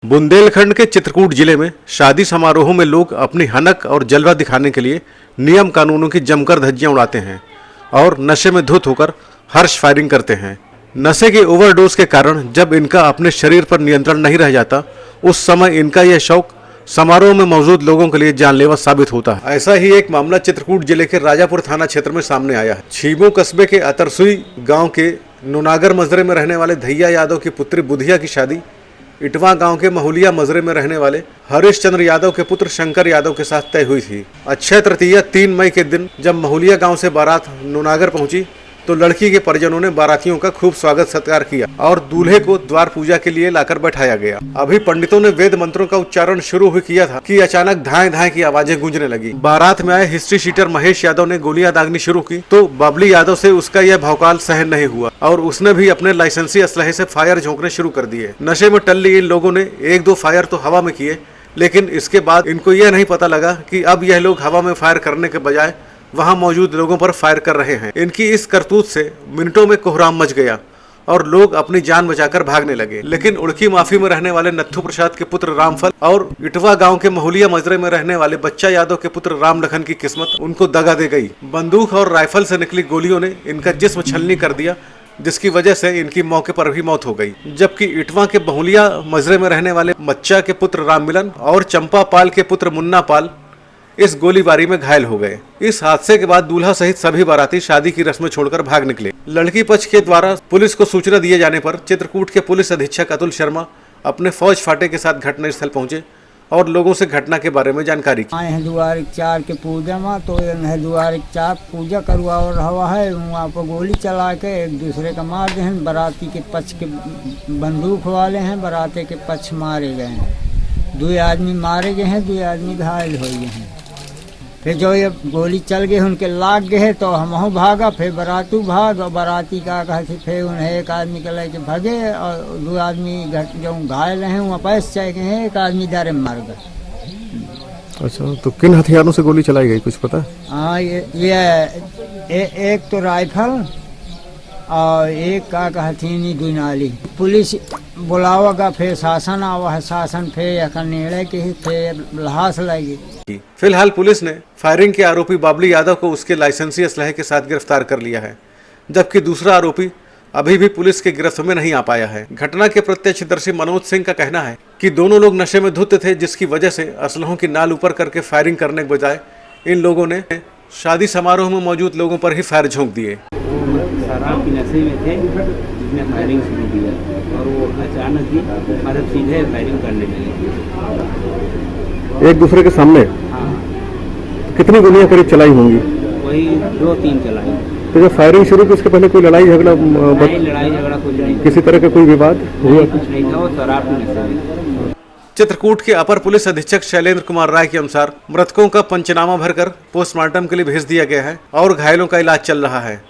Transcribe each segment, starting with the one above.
बुंदेलखंड के चित्रकूट जिले में शादी समारोहों में लोग अपनी हनक और जलवा दिखाने के लिए नियम कानूनों की जमकर धज्जियां उड़ाते हैं और नशे में धुत होकर हर्ष फायरिंग करते हैं। नशे के ओवरडोज के कारण जब इनका अपने शरीर पर नियंत्रण नहीं रह जाता, उस समय इनका यह शौक समारोह में मौजूद लोगों के लिए जानलेवा साबित होता है। ऐसा ही एक मामला चित्रकूट जिले के राजापुर थाना क्षेत्र में सामने आया है। छीबो कस्बे के अतरसुई गांव के नूनागर मजरे में रहने वाले धैया यादव की पुत्री बुधिया की शादी इटवा गांव के महुलिया मजरे में रहने वाले हरीश चंद्र यादव के पुत्र शंकर यादव के साथ तय हुई थी। अक्षय तृतीया 3 मई के दिन जब महुलिया गांव से बारात नूनागर पहुंची तो लड़की के परिजनों ने बारातियों का खूब स्वागत सत्कार किया और दूल्हे को द्वार पूजा के लिए लाकर बैठाया गया। अभी पंडितों ने वेद मंत्रों का उच्चारण शुरू ही किया था कि अचानक धाएं धाएं की आवाजें गूंजने लगी। बारात में आए हिस्ट्री शीटर महेश यादव ने गोलियां दागनी शुरू की तो बबली यादव से उसका यह भौकाल सहन नहीं हुआ और उसने भी अपने लाइसेंसी असलहे से फायर झोंकने शुरू कर दिए। नशे में टल्ली इन लोगों ने 1-2 फायर तो हवा में किए, लेकिन इसके बाद इनको यह नहीं पता लगा कि अब यह लोग हवा में फायर करने के बजाय वहां मौजूद लोगों पर फायर कर रहे हैं। इनकी इस करतूत से मिनटों में कोहराम मच गया और लोग अपनी जान बचाकर भागने लगे। लेकिन उड़की माफी में रहने वाले नत्थू प्रसाद के पुत्र रामफल और इटवा गांव के महुलिया मजरे में रहने वाले बच्चा यादव के पुत्र राम लखन की किस्मत उनको दगा दे गई। बंदूक और राइफल से निकली गोलियों ने इनका जिस्म छलनी कर दिया, जिसकी वजह से इनकी मौके पर भी मौत हो गई। जबकि इटवा के बहुलिया मजरे में रहने वाले बच्चा के पुत्र राम मिलन और चंपा पाल के पुत्र मुन्ना पाल इस गोलीबारी में घायल हो गए। इस हादसे के बाद दूल्हा सहित सभी बाराती शादी की रस्में छोड़कर भाग निकले। लड़की पक्ष के द्वारा पुलिस को सूचना दिए जाने पर चित्रकूट के पुलिस अधीक्षक अतुल शर्मा अपने फौज फाटे के साथ घटनास्थल पहुंचे और लोगों से घटना के बारे में जानकारी की। आए हैं द्वारिक 4 के पूजा में तो द्वारिक 4 पूजा करवा रहा है, वहाँ पर गोली चला के एक दूसरे का मार दे हैं। बाराती के पक्ष के बंदूक वाले हैं, बाराती के पक्ष मारे गए हैं। 2 आदमी मारे गए हैं, 2 आदमी घायल हो गए हैं। फिर जो ये गोली चल गए उनके लाग गए तो हम भागा, फिर बारातू भाग और बाराती का कहते फिर उन्हें एक आदमी के लेके भागे और 2 आदमी जो घायल हैं वहाँ पैसे चल गए हैं, एक आदमी दारे में मर गए। अच्छा, तो किन हथियारों से गोली चलाई गई कुछ पता? हाँ, एक तो राइफल और एक का कहती दुनाली। पुलिस बुलावागा, फिर शासन आवा है, शासन फिर निर्णय की फिर लाश लगी। फिलहाल पुलिस ने फायरिंग के आरोपी बाबली यादव को उसके लाइसेंसी असलहे के साथ गिरफ्तार कर लिया है, जबकि दूसरा आरोपी अभी भी पुलिस के गिरफ्त में नहीं आ पाया है। घटना के प्रत्यक्षदर्शी मनोज सिंह का कहना है कि दोनों लोग नशे में धुत थे, जिसकी वजह से असलहों की नाल ऊपर करके फायरिंग करने के बजाय इन लोगों ने शादी समारोह में मौजूद लोगों पर ही फायर झोंक दिए। शराब के नशे में थे जिसने फायरिंग शुरू किया और वो अचानक ही मतलब सीधे फायरिंग करने लगे एक दूसरे के सामने। हाँ, कितनी गोलियां करीब चलाई होंगी? वही 2-3 चलाई। तो जब फायरिंग शुरू की उसके पहले कोई लड़ाई झगड़ा कुछ नहीं, किसी तरह का कोई विवाद हुआ? कुछ नहीं था, वो शराब के नशे में। चित्रकूट के अपर पुलिस अधीक्षक शैलेंद्र कुमार राय के अनुसार मृतकों का पंचनामा भरकर पोस्टमार्टम के लिए भेज दिया गया है और घायलों का इलाज चल रहा है।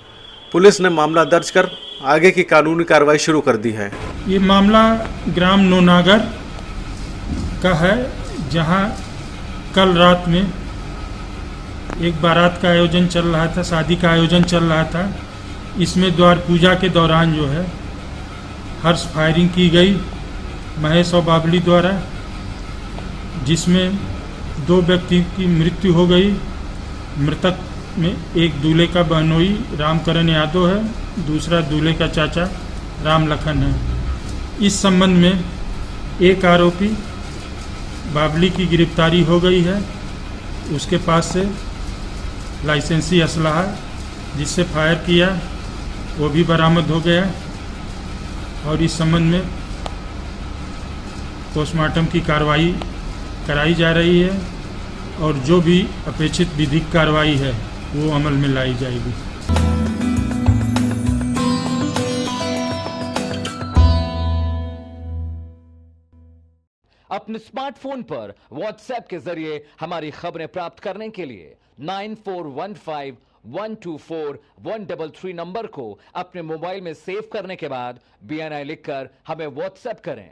पुलिस ने मामला दर्ज कर आगे की कानूनी कार्रवाई शुरू कर दी है। ये मामला ग्राम नूनागर का है, जहां कल रात में एक बारात का आयोजन चल रहा था, शादी का आयोजन चल रहा था। इसमें द्वार पूजा के दौरान जो है हर्ष फायरिंग की गई महेश और बाबली द्वारा, जिसमें 2 व्यक्ति की मृत्यु हो गई। मृतक में एक दूल्हे का बहनोई रामकरण यादव है, दूसरा दूल्हे का चाचा राम लखन है। इस संबंध में एक आरोपी बाबली की गिरफ्तारी हो गई है। उसके पास से लाइसेंसी असलहा जिससे फायर किया वो भी बरामद हो गया और इस संबंध में पोस्टमार्टम की कार्रवाई कराई जा रही है और जो भी अपेक्षित विधिक कार्रवाई है वो अमल में लाई जाएगी। अपने स्मार्टफोन पर व्हाट्सएप के जरिए हमारी खबरें प्राप्त करने के लिए 9415124133 नंबर को अपने मोबाइल में सेव करने के बाद BNI लिखकर हमें व्हाट्सएप करें।